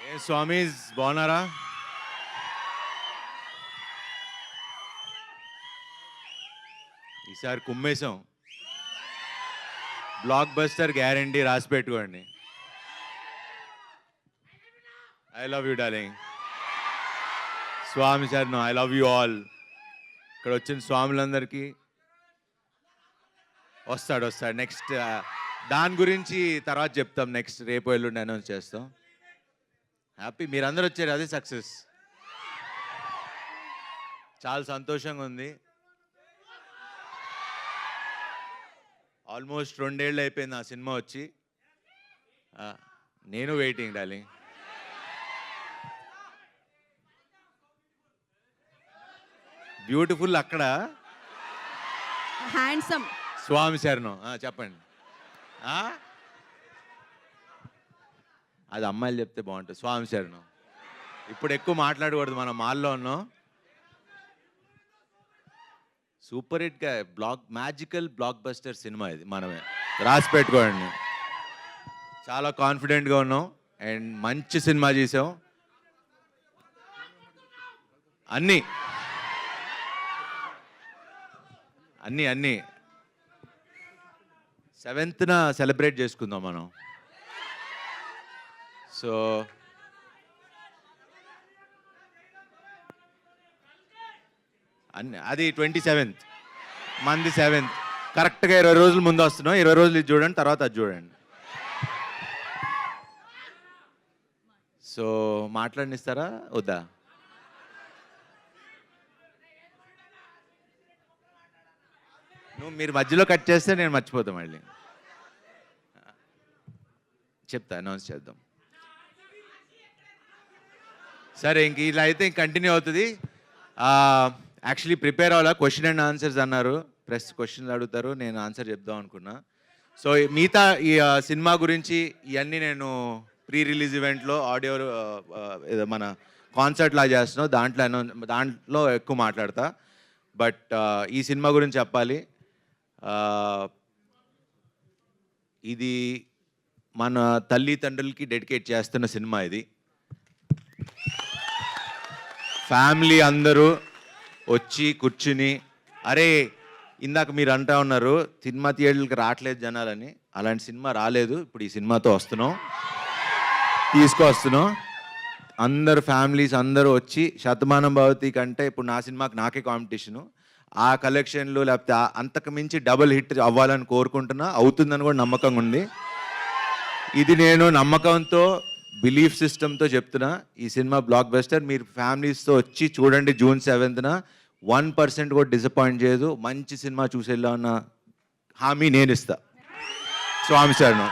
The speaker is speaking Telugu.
ఏ స్వామీస్ బాగున్నారా? ఈసారి కుమ్మేశాం. బ్లాక్ బస్టర్ గ్యారంటీ, రాసి పెట్టుకోండి. I love you darling. Swami sir I love you all. ఇక్కడ వచ్చిన స్వాములందరికీ వస్తాడు. నెక్స్ట్ దాని గురించి తర్వాత చెప్తాం. నెక్స్ట్ రేపు ఎల్లుండి అనౌన్స్ చేస్తాం. హ్యాపీ మీరందరూ వచ్చారు, అదే సక్సెస్. చాలా సంతోషంగా ఉంది. ఆల్మోస్ట్ 2 ఏళ్ళు అయిపోయింది ఆ సినిమా వచ్చి. నేను వెయిటింగ్ డార్లింగ్. బ్యూటిఫుల్ అక్కడ హ్యాండ్సమ్ స్వామి శరణం. చెప్పండి. అది అమ్మాయిలు చెప్తే బాగుంటుంది. స్వామి శరణం. ఇప్పుడు ఎక్కువ మాట్లాడకూడదు, మనం మాల్లో ఉన్నాం. సూపర్ హిట్గా మ్యాజికల్ బ్లాక్ బస్టర్ సినిమా ఇది. మనమే రాసి పెట్టుకోండి. చాలా కాన్ఫిడెంట్గా ఉన్నాం అండ్ మంచి సినిమా చేసాం. అన్నీ 7th సెలబ్రేట్ చేసుకుందాం మనం. సో అది 27th, మంది 7th. కరెక్ట్గా 20 రోజుల ముందు వస్తున్నాం. 20 రోజులు ఇది చూడండి, తర్వాత అది చూడండి. సో మాట్లాడినిస్తారా వద్దా? మీరు మధ్యలో కట్ చేస్తే నేను మర్చిపోతాం. మళ్ళీ చెప్తా, అనౌన్స్ చేద్దాం. సరే, ఇంక ఇలా అయితే ఇంక కంటిన్యూ అవుతుంది. యాక్చువల్లీ ప్రిపేర్ అవ్వాలా. క్వశ్చన్ అండ్ ఆన్సర్స్ అన్నారు, ప్రెస్ క్వశ్చన్లు అడుగుతారు, నేను ఆన్సర్ చెప్దాం అనుకున్నా. సో మిగతా ఈ సినిమా గురించి ఇవన్నీ నేను ప్రీ రిలీజ్ ఈవెంట్లో ఆడియో మన కాన్సర్ట్ లా చేస్తున్నాం, దాంట్లో ఎక్కువ మాట్లాడతా. బట్ ఈ సినిమా గురించి చెప్పాలి. ఇది మన తల్లిదండ్రులకి డెడికేట్ చేస్తున్న సినిమా ఇది. ఫ్యామిలీ అందరూ వచ్చి కూర్చుని, అరే ఇందాక మీరు అంటా ఉన్నారు సినిమా థియేటర్కి రావట్లేదు జనాలని. అలాంటి సినిమా రాలేదు. ఇప్పుడు ఈ సినిమాతో తీసుకొస్తున్నాం. అందరు ఫ్యామిలీస్ అందరూ వచ్చి, శతమానం భవతి కంటే ఇప్పుడు నా సినిమాకి నాకే కాంపిటీషను. ఆ కలెక్షన్లు లేకపోతే అంతకు మించి డబుల్ హిట్ అవ్వాలని కోరుకుంటున్నా. అవుతుందని కూడా నమ్మకంగా ఉంది. ఇది నేను నమ్మకంతో, బిలీఫ్ సిస్టమ్తో చెప్తున్నా. ఈ సినిమా బ్లాక్ బస్టర్. మీరు ఫ్యామిలీస్తో వచ్చి చూడండి. June 7th 1% కూడా డిసప్పాయింట్ చేయదు. మంచి సినిమా చూసేలా ఉన్న హామీ నేను ఇస్తా. స్వామి శరణం.